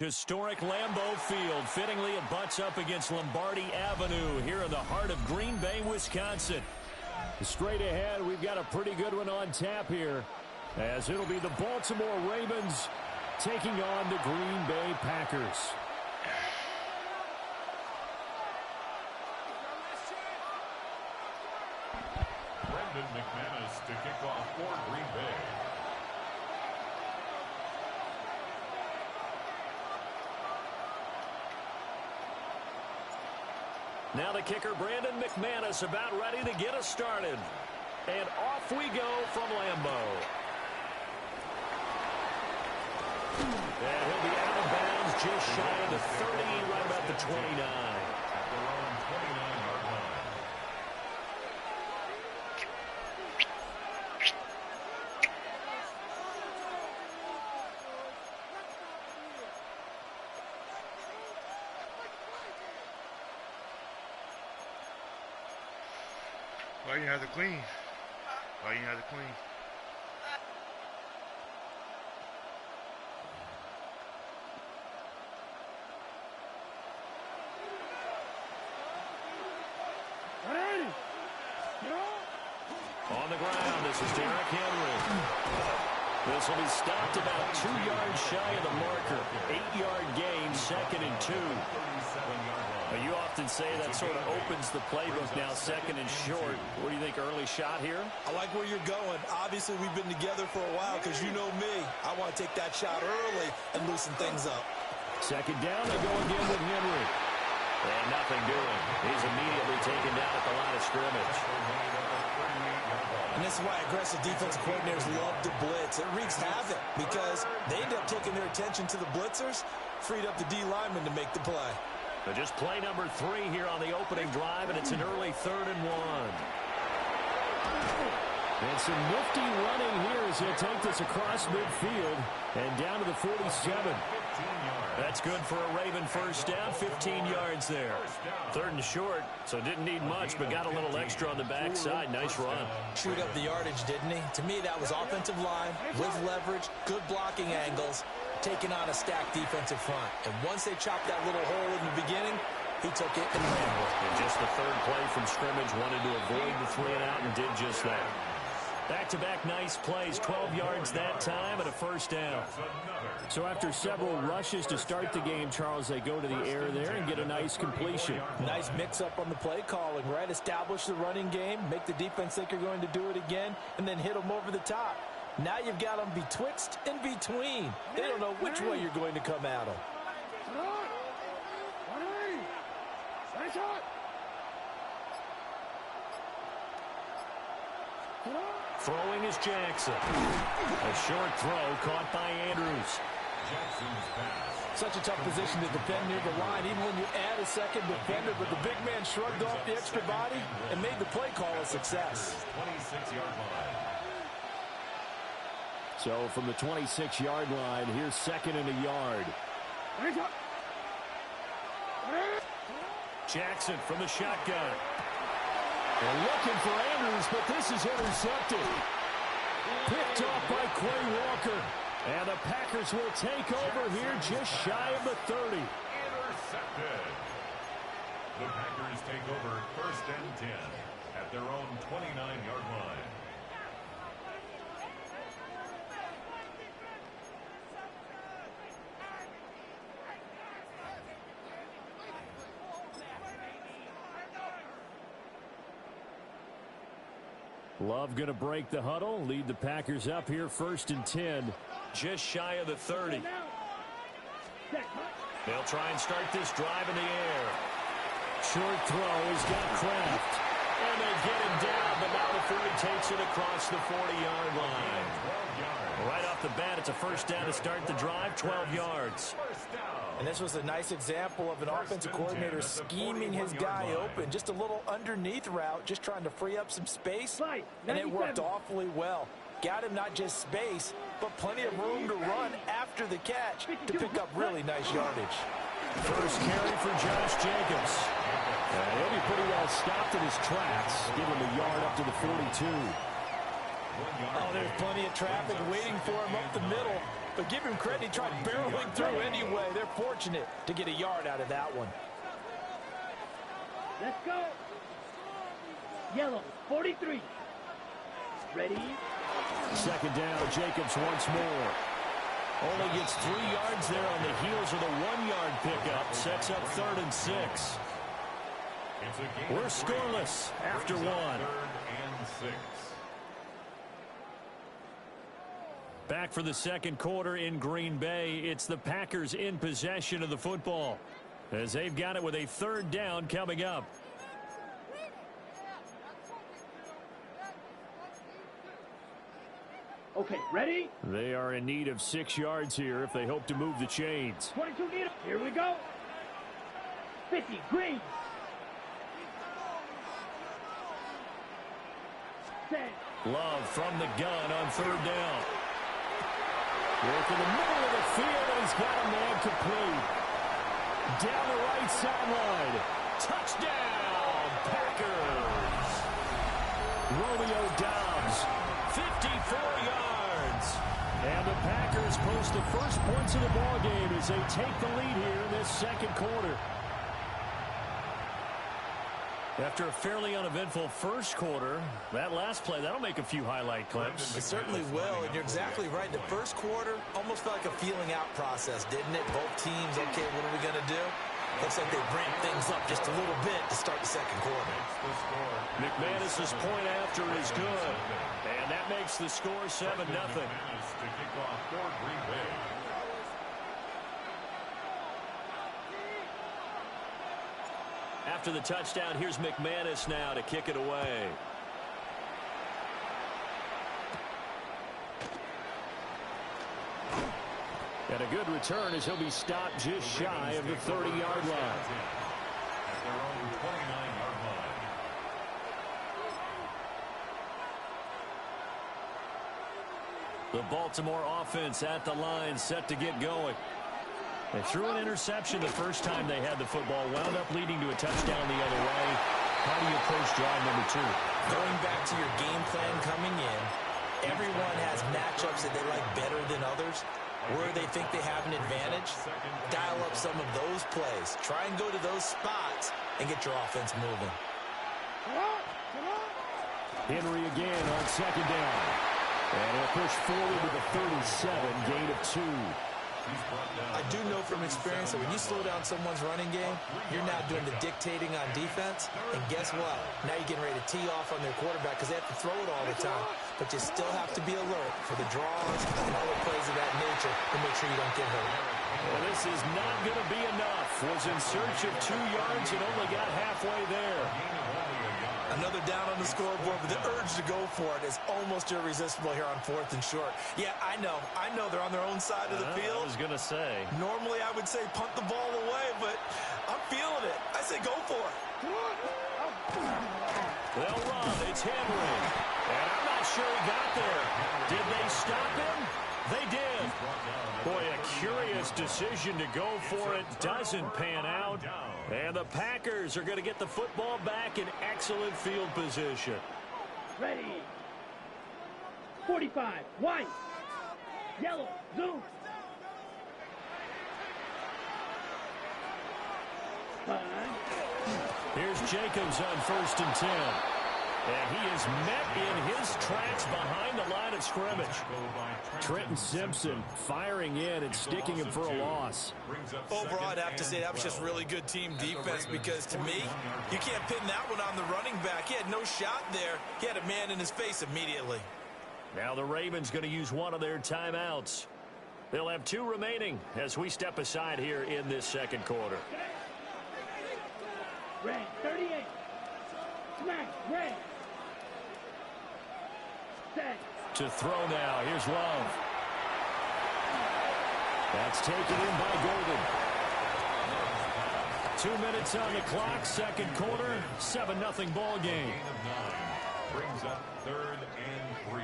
Historic Lambeau Field fittingly it butts up against Lombardi Avenue here in the heart of Green Bay, Wisconsin. Straight ahead, we've got a pretty good one on tap here, as it'll be the Baltimore Ravens taking on the Green Bay Packers. McManus to kick off for Green Bay. Now the kicker, Brandon McManus, about ready to get us started. And off we go from Lambeau. And he'll be out of bounds just shy of the 30, right about the 29. At their own 29-yard line. Why you have to clean? Why you have to clean? On the ground, this is Derrick Henry. This will be stopped about 2 yards shy of the marker. 8-yard gain, 2nd and 2. You often say that sort of opens the playbook now, 2nd and short. What do you think, early shot here? I like where you're going. Obviously, we've been together for a while because you know me. I want to take that shot early and loosen things up. 2nd down, they go again with Henry. And nothing doing. He's immediately taken down at the line of scrimmage. And this is why aggressive defensive coordinators love to blitz. It wreaks havoc because they end up taking their attention to the blitzers, freed up the D lineman to make the play. But just play number 3 here on the opening drive, and it's an early 3rd and 1. And some nifty running here as he'll take this across midfield and down to the 47. That's good for a Raven first down, 15 yards there. 3rd and short, so didn't need much, but got a little extra on the backside. Nice run. Chewed up the yardage, didn't he? To me, that was offensive line with leverage, good blocking angles, taking on a stacked defensive front. And once they chopped that little hole in the beginning, he took it and ran with it. And just the 3rd play from scrimmage, wanted to avoid the 3 and out and did just that. Back-to-back nice plays, 12 yards that time and a first down. So after several rushes to start the game, Charles, they go to the air there and get a nice completion. Nice mix-up on the play calling, right? Establish the running game, make the defense think you're going to do it again, and then hit them over the top. Now you've got them betwixt and between. They don't know which way you're going to come at them. Throwing is Jackson. A short throw caught by Andrews. Such a tough position to defend near the line, even when you add a second defender, but the big man shrugged off the extra body and made the play call a success. 26-yard line. So from the 26-yard line, here's 2nd and a yard. Jackson from the shotgun. They're looking for Andrews, but this is intercepted. Picked off by Quay Walker. And the Packers will take over here just shy of the 30. Intercepted. The Packers take over 1st and 10 at their own 29-yard line. Love going to break the huddle, lead the Packers up here 1st and 10, just shy of the 30. They'll try and start this drive in the air. Short throw, he's got Kraft. And they get him down, but now the 40 takes it across the 40-yard line. Right off the bat, it's a first down to start the drive, 12 yards. And this was a nice example of an offensive coordinator scheming his guy open. Just a little underneath route, just trying to free up some space. And it worked awfully well. Got him not just space, but plenty of room to run after the catch to pick up really nice yardage. First carry for Josh Jacobs. He'll be pretty well stopped in his tracks. Give him a yard up to the 42. Oh, there's plenty of traffic waiting for him up the middle. but give him credit. He tried barreling through anyway. They're fortunate to get a yard out of that one. Let's go. Yellow, 43. Ready? Second down, Jacobs once more. Only gets 3 yards there on the heels of the 1-yard pickup. Sets up 3rd and 6. We're scoreless after 1. 3rd and 6. Back for the second quarter in Green Bay. It's the Packers in possession of the football, as they've got it with a 3rd down coming up. Okay, ready? They are in need of 6 yards here if they hope to move the chains. 22 need. Here we go. 50, green. 10. Love from the gun on 3rd down. Work in the middle of the field, and he's got a man complete. Down the right sideline. Touchdown, Packers. Romeo Doubs, 54 yards. And the Packers post the first points of the ballgame as they take the lead here in this second quarter. After a fairly uneventful first quarter, that last play, that'll make a few highlight clips. It certainly will, and you're exactly right. The first quarter almost felt like a feeling out process, didn't it? Both teams, okay, what are we going to do? Looks like they ramped things up just a little bit to start the second quarter. McManus's point after is good, and that makes the score 7-0. After the touchdown, here's McManus now to kick it away. And a good return as he'll be stopped just shy of the 30-yard line. At their own 29-yard line. The Baltimore offense at the line, set to get going. They threw an interception the first time they had the football, wound up leading to a touchdown the other way. How do you approach drive number 2? Going back to your game plan coming in, everyone has matchups that they like better than others. Where they think they have an advantage, dial up some of those plays. Try and go to those spots and get your offense moving. Henry again on second down. And he'll push forward to the 37, gain of 2. I do know from experience that when you slow down someone's running game, you're now doing the dictating on defense. And guess what? Now you're getting ready to tee off on their quarterback because they have to throw it all the time. But you still have to be alert for the draws and other plays of that nature to make sure you don't get hurt. Well, this is not going to be enough. Was in search of 2 yards and only got halfway there. Another down on the scoreboard, but the urge to go for it is almost irresistible here on 4th and short. Yeah, I know they're on their own side of the field. I was going to say. Normally I would say punt the ball away, but I'm feeling it. I say go for it. They'll run. It's Henry. And I'm not sure he got there. Did they stop him? They did. Boy, a curious decision to go for it. Doesn't pan out. And the Packers are going to get the football back in excellent field position. Ready. 45, white. Yellow, zoom. 5. Here's Jacobs on 1st and 10. And he is met in his tracks behind the line of scrimmage. Trenton Simpson firing in and sticking him for a loss. Overall, I'd have to say that was just really good team defense because, to me, you can't pin that one on the running back. He had no shot there. He had a man in his face immediately. Now the Ravens going to use one of their timeouts. They'll have 2 remaining as we step aside here in this second quarter. Red, 38. Smack, red. Set. To throw now. Here's Love. That's taken in by Golden. 2 minutes on the clock, second quarter, 7-0 ball game. Gain of 9 brings up 3rd and 3.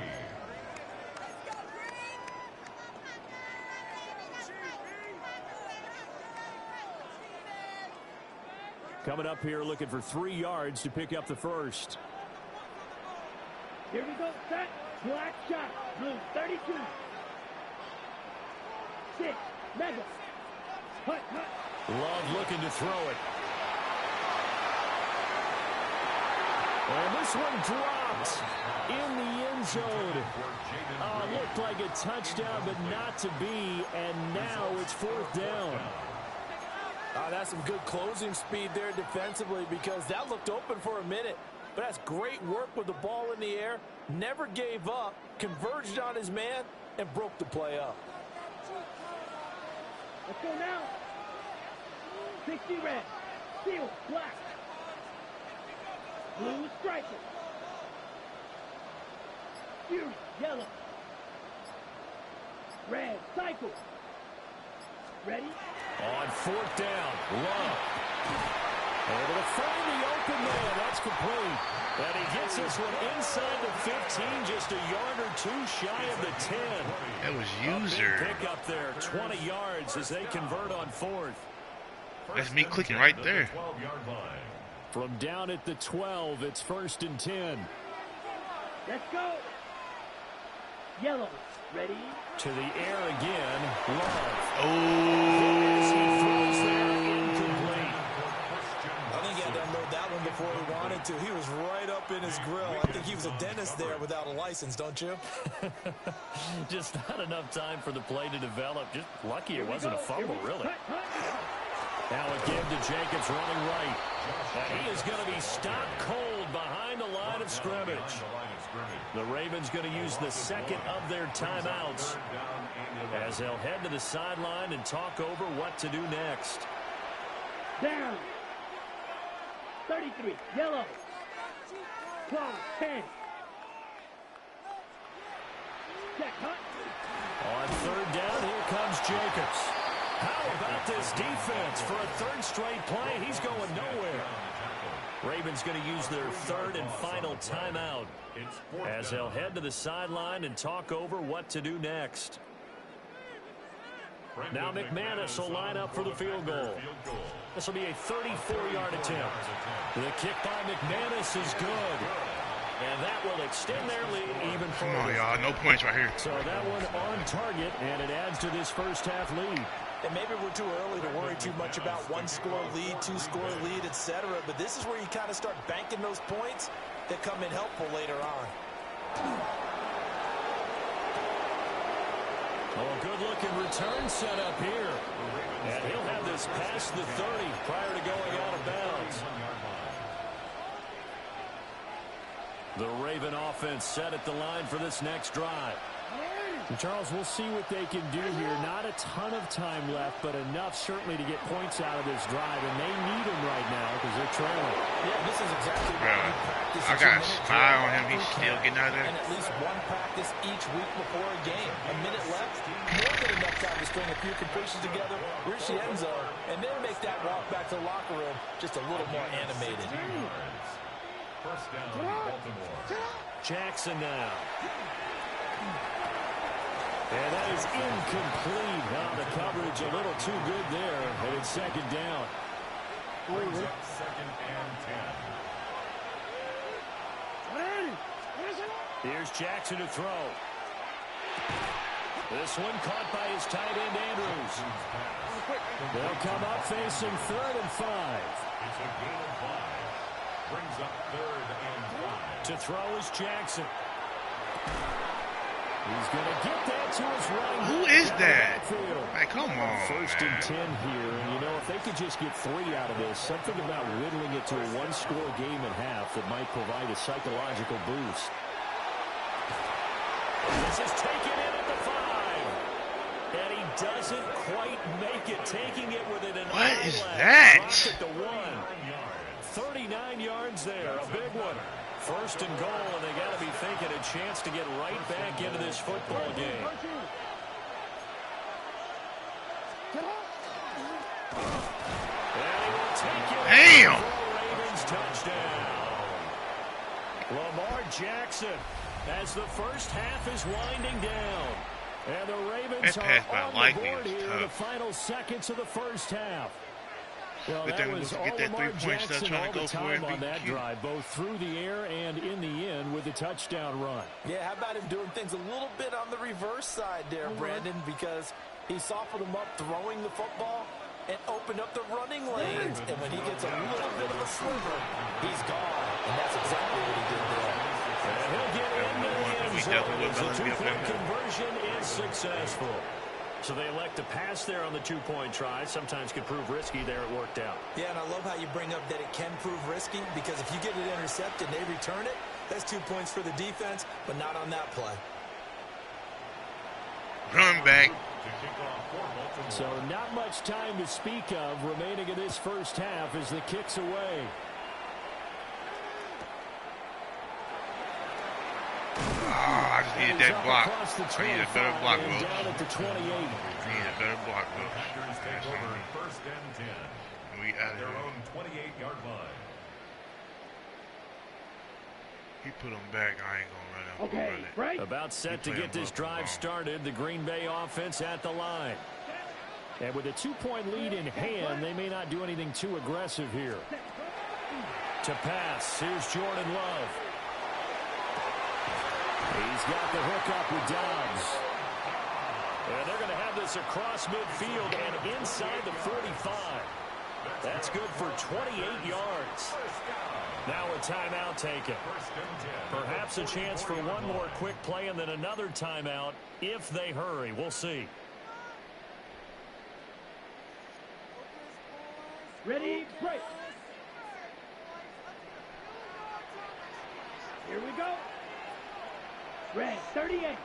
Coming up here looking for 3 yards to pick up the first. Here we go, set. Black shot, blue, 32. 6. Mega. Hut. Love looking to throw it. And this one dropped in the end zone. Looked like a touchdown, but not to be. And now it's 4th down. That's some good closing speed there defensively, because that looked open for a minute. But that's great work with the ball in the air. Never gave up, converged on his man, and broke the play up. Let's go now. 60 red. Steel black. Blue striker. Fury yellow. Red cycle. Ready? On 4th down, Love. Able to find the open man. That's complete. And he gets this one inside the 15, just a yard or two shy of the 10. That was user. Pick up there, 20 yards as they convert on 4th. That's me clicking right there. From down at the 12, it's 1st and 10. Let's go. Yellow. Ready? To the air again, Love. Oh. I think he had to unload that one before he wanted to. He was right up in his grill. I think he was a dentist there without a license, don't you? Just not enough time for the play to develop. Just lucky it wasn't a fumble, really. Now again to Jacobs running right. And he is going to be stopped cold behind the line of scrimmage. The Ravens going to use the second of their timeouts as they'll head to the sideline and talk over what to do next. Down. 33. Yellow. 12. 10. Check, hut. On 3rd down, here comes Jacobs. How about this defense for a 3rd straight play? He's going nowhere. Ravens going to use their 3rd and final timeout as they'll head to the sideline and talk over what to do next. Now McManus will line up for the field goal. This will be a 34-yard attempt. The kick by McManus is good. And that will extend their lead even further. Come on, y'all. No points right here. So that one on target, and it adds to this first half lead. And maybe we're too early to worry too much about 1-score lead, 2-score lead, etc. But this is where you kind of start banking those points that come in helpful later on. Oh, good-looking return set up here. And he'll have this past the 30 prior to going out of bounds. The Raven offense set at the line for this next drive. And Charles, we'll see what they can do here. Not a ton of time left, but enough certainly to get points out of this drive. And they need them right now because they're trailing. Yeah, this is exactly what you practice. I got a spy on him. He's still getting out of there. And at least one practice each week before a game. A minute left, more than enough time to string a few completions together, reach the end zone, and then make that walk back to the locker room just a little more animated. First down, Baltimore. Jackson now. And that is incomplete. Now the coverage a little too good there. And it's 2nd down. Brings up 2nd and 10. Here's Jackson to throw. This one caught by his tight end, Andrews. They'll come up facing 3rd and 5. It's a gain of 5. Brings up 3rd and 5. To throw is Jackson. He's going to get that to his right. Who is that? Hey, come on. 1st and 10 here. And, you know, if they could just get 3 out of this, something about whittling it to a 1-score game and a half that might provide a psychological boost. This is taken in at the 5. And he doesn't quite make it. Taking it with an What is that? At the 1. 39 yards there. A big one. 1st and goal, and they got to be thinking a chance to get right back into this football game. And he will take it. Damn! Ravens touchdown. Lamar Jackson, as the first half is winding down. And the Ravens That pass by are on the Lightning board is here in tough. the final seconds of the first half. Well, But that then was we'll all get that 3 Lamar points, Jackson trying all to the go for it. time on that drive, both through the air and in the end with a touchdown run. Yeah, how about him doing things a little bit on the reverse side there, Brandon, because he softened him up throwing the football and opened up the running lanes. And when he gets a little bit of a sliver, he's gone. And that's exactly what he did there. And he'll get into the end zone as the two-point conversion is successful. So they elect to pass there on the two-point try. Sometimes could prove risky. There it worked out. Yeah, and I love how you bring up that it can prove risky, because if you get it intercepted and they return it, that's 2 points for the defense, but not on that play. Run back. So not much time to speak of remaining in this first half as the kick's away. Oh, I just needed that block. I need a better block, bro. Down at the 28. I need a better block, bro. Packers take over first and 10. We out of Their here. own 28-yard line. He put him back. I ain't gonna run him. Okay, right? About set to get this drive started. The Green Bay offense at the line. And with a 2-point lead in hand, they may not do anything too aggressive here. To pass, here's Jordan Love. He's got the hook up with Dobbs. And they're going to have this across midfield and inside the 45. That's good for 28 yards. Now a timeout taken. Perhaps a chance for one more quick play and then another timeout if they hurry. We'll see. Ready, break. Here we go. Red 38.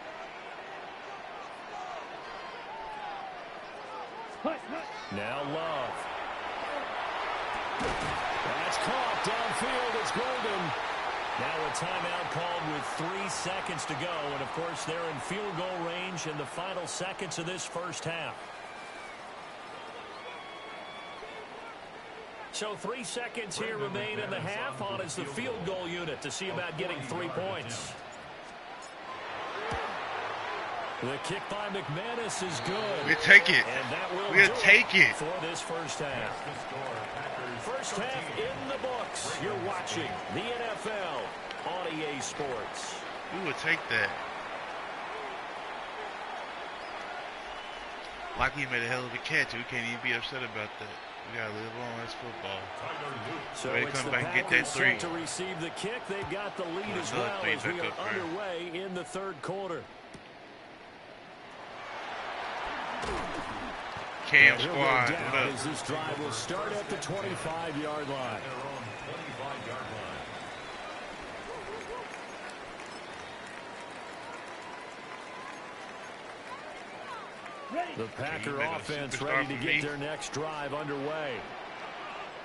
Hut, hut. Now Love. That's caught downfield. It's Golden. Now a timeout called with 3 seconds to go. And, of course, they're in field goal range in the final seconds of this first half. So 3 seconds here remain in the half. On is the field goal unit to see about getting 3 points. The kick by McManus is good. We'll take it. And that will We'll do take it. for this first half. First half in the books. You're watching the NFL on EA Sports. We would take that. Like he made a hell of a catch. We can't even be upset about that. We gotta live on as football. So Ready to it's come the back and get Packers that 3. set to receive the kick. They've got the lead as well as we are underway in the third quarter. Cam squad. As this drive will start at the 25-yard line. The Packer offense ready to get their next drive underway.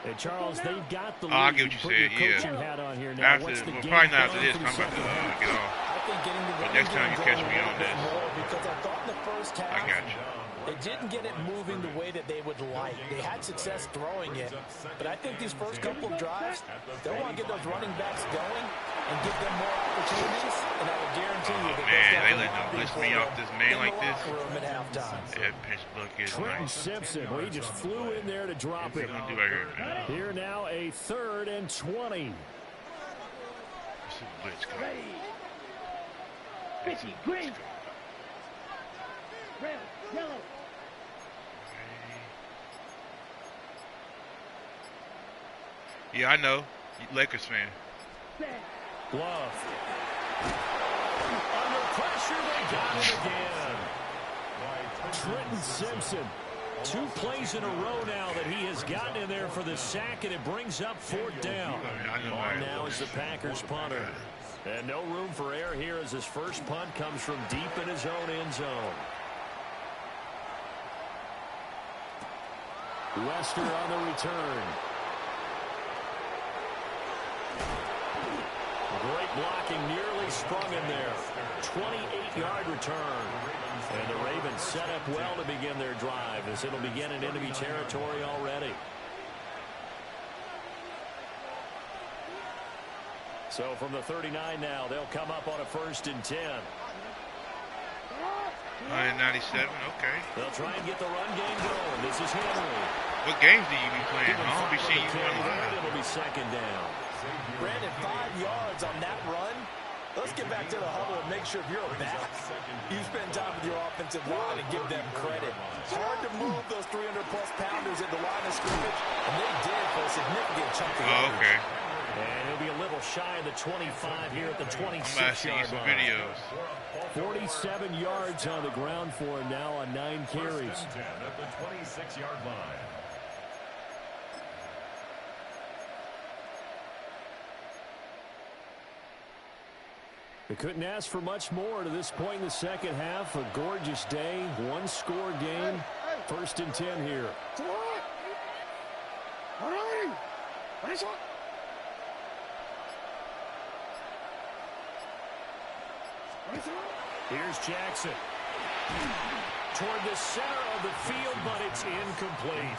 And Charles, they've got the lead. I get what you Put said, your yeah. coaching hat on here now. After, What's the well, game probably not plan after this. for I'm the about to second half? get off. I think getting the But running next time game you catch going me a on little bit this. more, because I thought in the first half I got you. they didn't get it moving the way that they would like. They had success throwing it, but I think these first couple of drives, they'll want to get those running backs going and give them more opportunities, and I will guarantee you that Man, they that's let them blitz me off this man like this. room at halftime. That pinch bucket is Trenton nice. Simpson, well, he just flew in there to drop What's it. he gonna do right here, man? Here now a 3rd and 20. This is blitz coming. Ready. 50, green. Red, yellow. Yeah, I know. Lakers fan. Set. Love. Under pressure, they got it again. Trenton Simpson. 2 plays in a row now that he has gotten in there for the sack, and it brings up 4th down. On now is the Packers punter. And no room for error here as his first punt comes from deep in his own end zone. Wester on the return. Great blocking, nearly sprung in there. 28-yard return. And the Ravens set up well to begin their drive as it'll begin in enemy territory already. So from the 39 now, they'll come up on a 1st and 10. 197, okay. They'll try and get the run game going. This is Henry. What games do you be playing? I don't be seeing you run live. It'll be second down. Brandon, 5 yards on that run. Let's get back to the huddle and make sure if you're a back, you spend time with your offensive line and give them credit. It's hard to move those 300-plus pounders at the line of scrimmage, and they did for a significant chunk of Oh, okay. And he'll be a little shy of the 25 here at the 26-yard line. Videos. 47 yards on the ground for him now on 9 carries. First and 10 at the 26-yard line. They couldn't ask for much more to this point in the second half. A gorgeous day, one-score game. First and 10 here. Here's Jackson. Toward the center of the field, but it's incomplete.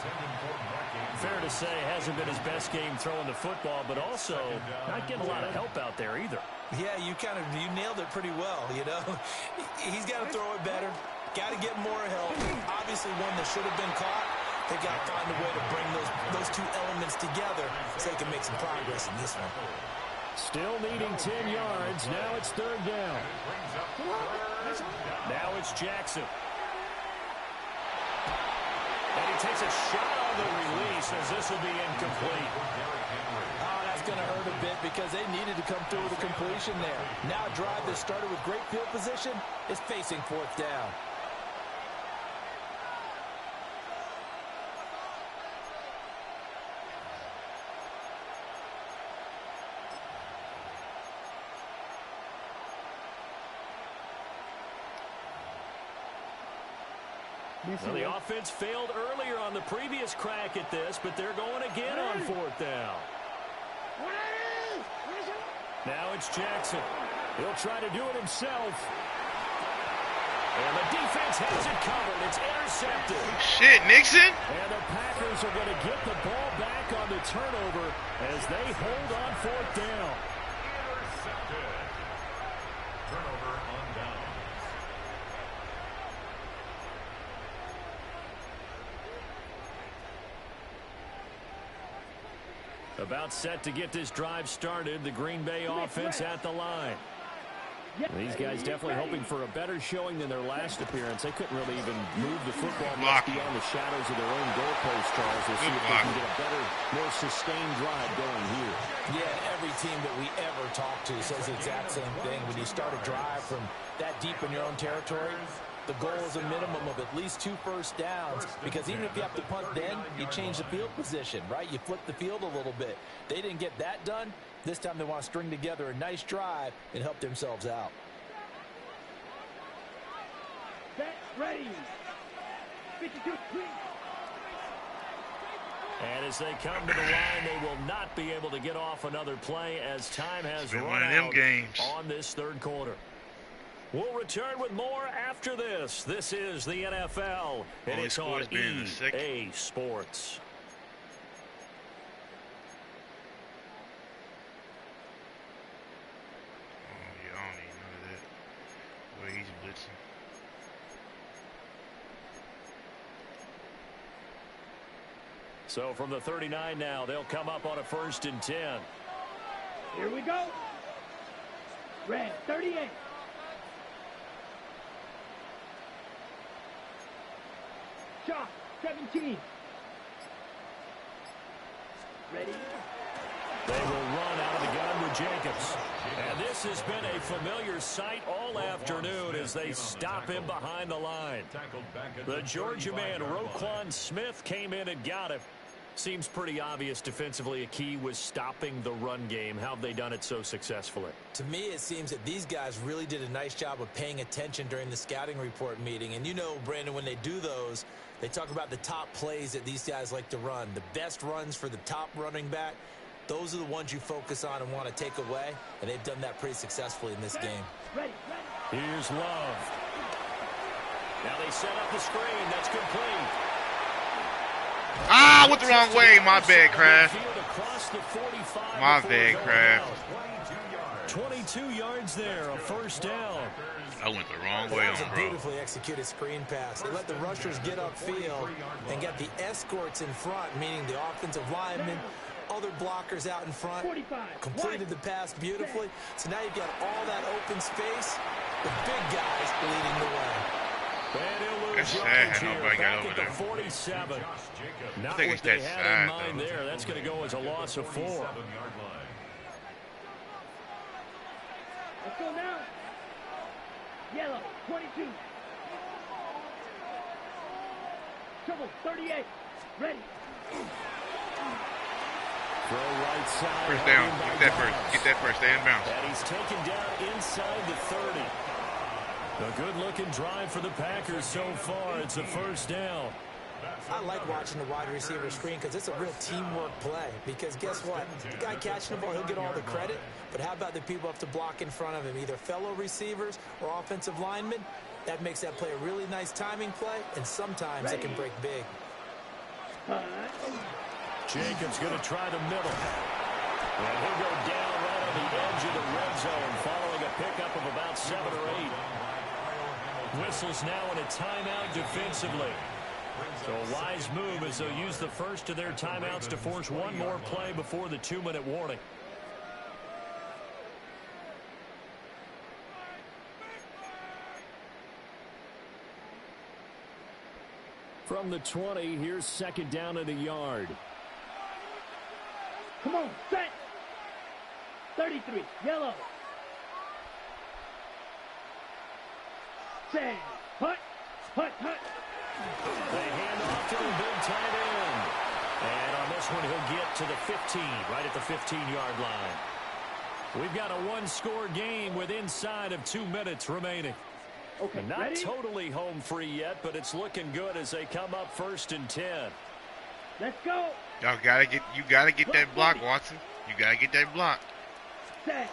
Fair to say, hasn't been his best game throwing the football, but also not getting a lot of help out there either. Yeah, you nailed it pretty well, you know. He's got to throw it better. Got to get more help. Obviously one that should have been caught. They got to find a way to bring those two elements together so they can make some progress in this one. Still needing 10 yards. Now it's third down. Now it's Jackson. And he takes a shot on the release as this will be incomplete. Oh, that's going to hurt a bit because they needed to come through with a completion there. Now a drive that started with great field position is facing fourth down. Well, the offense failed earlier on the previous crack at this, but they're going again on fourth down. Now it's Jackson. He'll try to do it himself. And the defense has it covered. It's intercepted. Shit, Nixon. And the Packers are going to get the ball back on the turnover as they hold on fourth down. Intercepted. Turnover on down. About set to get this drive started. The Green Bay offense at the line. These guys definitely hoping for a better showing than their last appearance. They couldn't really even move the football much beyond the shadows of their own goalpost, Charles. They'll see if they can get a better, more sustained drive going here. Yeah, every team that we ever talk to says the exact same thing. When you start a drive from that deep in your own territory, the goal is a minimum of at least 2 first downs, because even if you have to punt then, you change the field position, right? You flip the field a little bit. They didn't get that done. This time they want to string together a nice drive and help themselves out. Set, ready. 52, please. And as they come to the line, they will not be able to get off another play as time has run out on this third quarter. We'll return with more after this. This is the NFL, and it's on EA Sports. So from the 39 now, they'll come up on a 1st and 10. Here we go. Red, 38. Shot, 17. Ready. They will run out of the gun with Jacobs. And this has been a familiar sight all afternoon as they stop him behind the line. The Georgia man, Roquan Smith, came in and got him. Seems pretty obvious defensively a key was stopping the run game. How have they done it so successfully? To me, it seems that these guys really did a nice job of paying attention during the scouting report meeting. And you know, Brandon, when they do those, they talk about the top plays that these guys like to run. The best runs for the top running back, those are the ones you focus on and want to take away. And they've done that pretty successfully in this game. Here's Love. Now they set up the screen. That's complete. Ah, went the wrong way. My bad, Kraft. My bad, Kraft. 22 yards there, a first down. I went the wrong way That was on, a bro. beautifully executed screen pass. They let the rushers get upfield and get the escorts in front, meaning the offensive linemen, other blockers out in front, completed the pass beautifully. So now you've got all that open space with big guys leading the way. That's sad how nobody got over there. 47. Not I think what it's they that had side, in mind though. there. That's going to go as a loss of 4. Let's go now. Yellow, 22. Trouble, 38. Ready. Throw right side. First down. Get that first. Get that first. Stay in bounds. And he's taken down inside the 30. A good-looking drive for the Packers so far. It's a first down. I like watching the wide receiver screen because it's a real teamwork play. Because guess what? The guy catching the ball, he'll get all the credit. But how about the people up to block in front of him, either fellow receivers or offensive linemen? That makes that play a really nice timing play, and sometimes it can break big. Jacobs going to try the middle. And he'll go down right on the edge of the red zone following a pickup of about 7 or 8. Whistles now in a timeout defensively. So a wise move as they'll use the first of their timeouts to force one more play before the 2-minute warning. From the 20, here's second down at a yard. Come on, set. 33, yellow. Set. Hut, hut, hut. They hand off to the big tight end. And on this one, he'll get to the 15, right at the 15-yard line. We've got a one-score game with inside of 2 minutes remaining. Okay, Not ready? totally home free yet, but it's looking good as they come up 1st and 10. Let's go. Y'all gotta get that block, Watson. You gotta get that block. Set.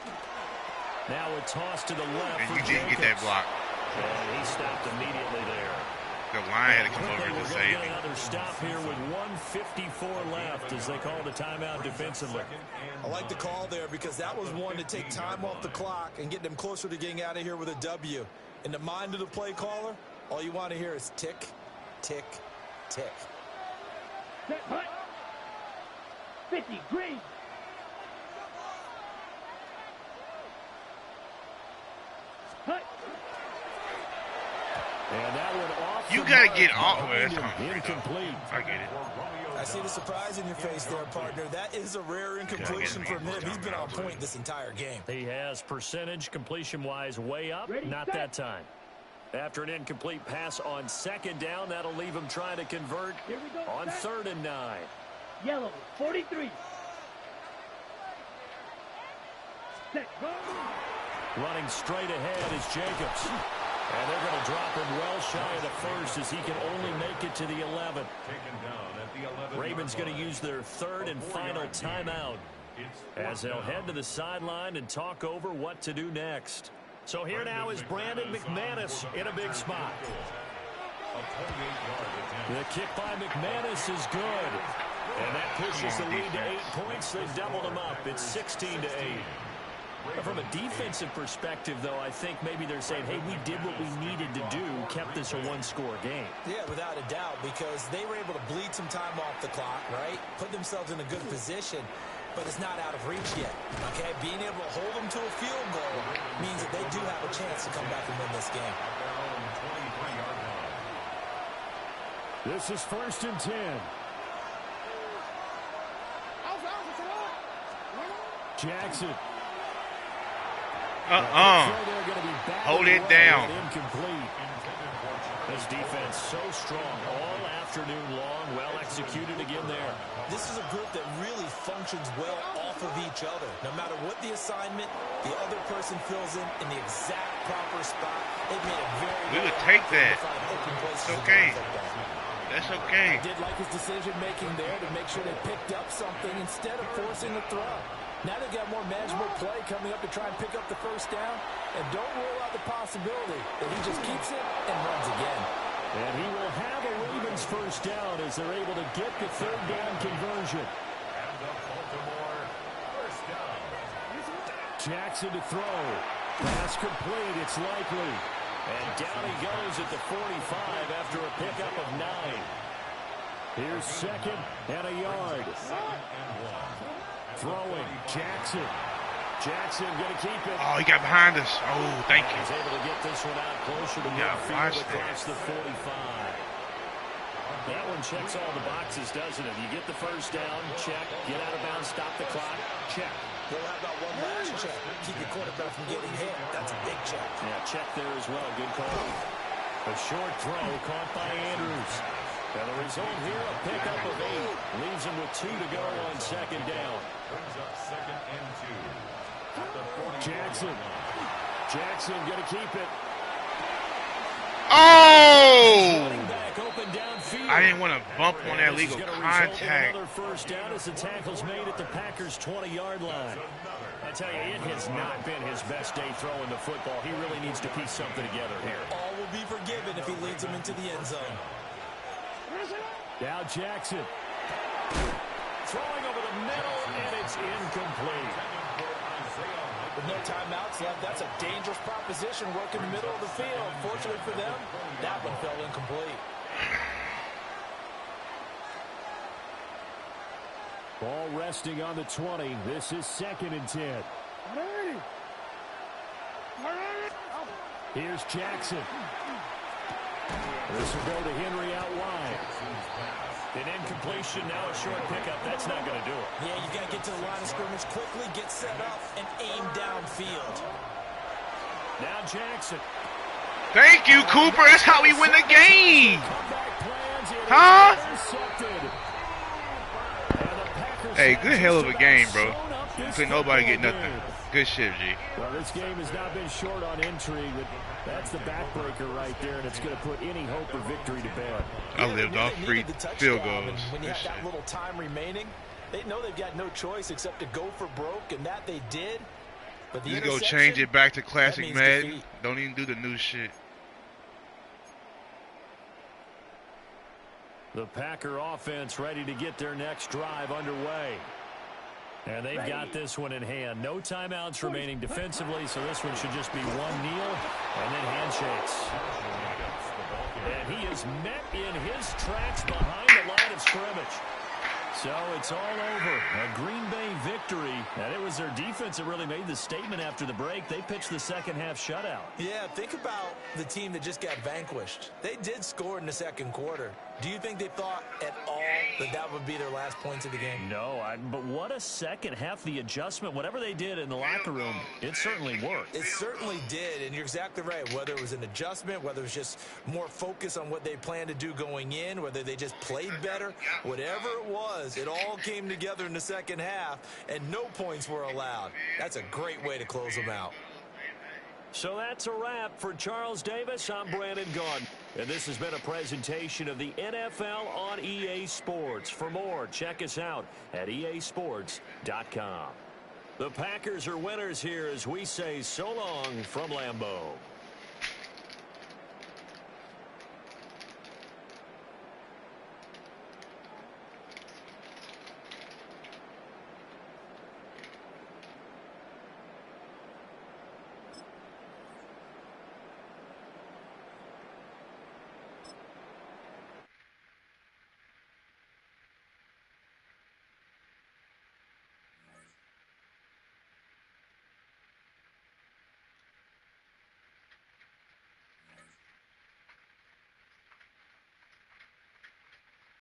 Now a toss to the left And for you didn't get that Jacobs. block. And he stopped immediately there. The line had to come Quickly, over we're to going to save get him. another stop here with 1:54 left as they call the timeout defensively. I like the call there because that was one to take time off the clock and get them closer to getting out of here with a W. In the mind of the play caller, all you want to hear is tick, tick, tick. Set, hut. 50, green. Hut. And that one off. You the gotta mark. get off. Well, that's Incomplete. I get it. I see the surprise in your face there, partner. That is a rare incompletion from him. He's been on point this entire game. He has percentage completion-wise way up. Ready, Not set. that time. After an incomplete pass on second down, that'll leave him trying to convert Here we go, on set. 3rd and 9. Yellow, 43. Set, go. Running straight ahead is Jacobs. And they're going to drop him well shy of the first as he can only make it to the 11. Ravens going to use their 3rd and final timeout as they'll head to the sideline and talk over what to do next. So here now is Brandon McManus in a big spot. The kick by McManus is good. And that pushes the lead to 8 points. They've doubled them up. It's 16-8. From a defensive perspective, though, I think maybe they're saying, hey, we did what we needed to do, kept this a one-score game. Yeah, without a doubt, because they were able to bleed some time off the clock, right? Put themselves in a good position, but it's not out of reach yet, okay? Being able to hold them to a field goal means that they do have a chance to come back and win this game. This is 1st and 10. Jackson. Hold it down. Incomplete. This defense so strong all afternoon long. Well executed again there. This is a group that really functions well off of each other. No matter what the assignment, the other person fills in the exact proper spot. They've made it very We would take that. It's okay. That's okay. I did like his decision-making there to make sure they picked up something instead of forcing the throw. Now they've got more manageable play coming up to try and pick up the first down. And don't rule out the possibility that he just keeps it and runs again. And he will have a Ravens first down as they're able to get the 3rd down conversion. And the Baltimore first down. Jackson to throw. Pass complete. It's likely. And down he goes at the 45 after a pickup of 9. Here's 2nd and a yard. Throwing, Jackson. Jackson going to keep it. Oh, he got behind us. Oh, thank you. He's able to get this one out closer to midfield across the 45. That one checks all the boxes, doesn't it? You get the first down, check. Get out of bounds, stop the clock, check. Well, how about one last check? Keep your quarterback from getting hit. That's a big check. Yeah, check there as well. Good call. A short throw caught by Andrews. And the result here, a pickup of 8. Leaves him with 2 to go on 2nd down. Brings up 2nd and 2. At the 40. Jackson going to keep it. Oh! Back open downfield. I didn't want to bump on that legal contact. Another first down as the tackle's made at the Packers' 20-yard line. I tell you, it has not been his best day throwing the football. He really needs to piece something together here. All will be forgiven if he leads them into the end zone. Now Jackson. Throwing over the middle, and it's incomplete. With no timeouts left, that's a dangerous proposition working the middle of the field. Fortunately for them, that one fell incomplete. Ball resting on the 20. This is 2nd and 10. Here's Jackson. This will go to Henry out wide. An incompletion, now a short pickup. That's not going to do it. Yeah, you got to get to the line of scrimmage quickly, get set up, and aim downfield. Now Jackson. Thank you, Cooper. That's how we win the game. Huh? Hey, good hell of a game, bro. Couldn't nobody get nothing. Good shit, G. Well, this game has not been short on intrigue, but that's the backbreaker right there, and it's going to put any hope of victory to bed. I lived off free field goals. When you have that little time remaining, they know they've got no choice except to go for broke, and that they did. But the you go change it back to classic Madden. Don't even do the new shit. The Packer offense ready to get their next drive underway. And they've got this one in hand. No timeouts remaining defensively, so this one should just be one kneel and then handshakes. And he is met in his tracks behind the line of scrimmage. So it's all over. A Green Bay victory. And it was their defense that really made the statement after the break. They pitched the second half shutout. Yeah, think about the team that just got vanquished. They did score in the second quarter. Do you think they thought at all that that would be their last points of the game? No, but what a second half. The adjustment, whatever they did in the locker room, it certainly worked. It certainly did, and you're exactly right. Whether it was an adjustment, whether it was just more focus on what they planned to do going in, whether they just played better, whatever it was, it all came together in the second half, and no points were allowed. That's a great way to close them out. So that's a wrap for Charles Davis. I'm Brandon Gaudin, and this has been a presentation of the NFL on EA Sports. For more, check us out at easports.com. The Packers are winners here as we say so long from Lambeau.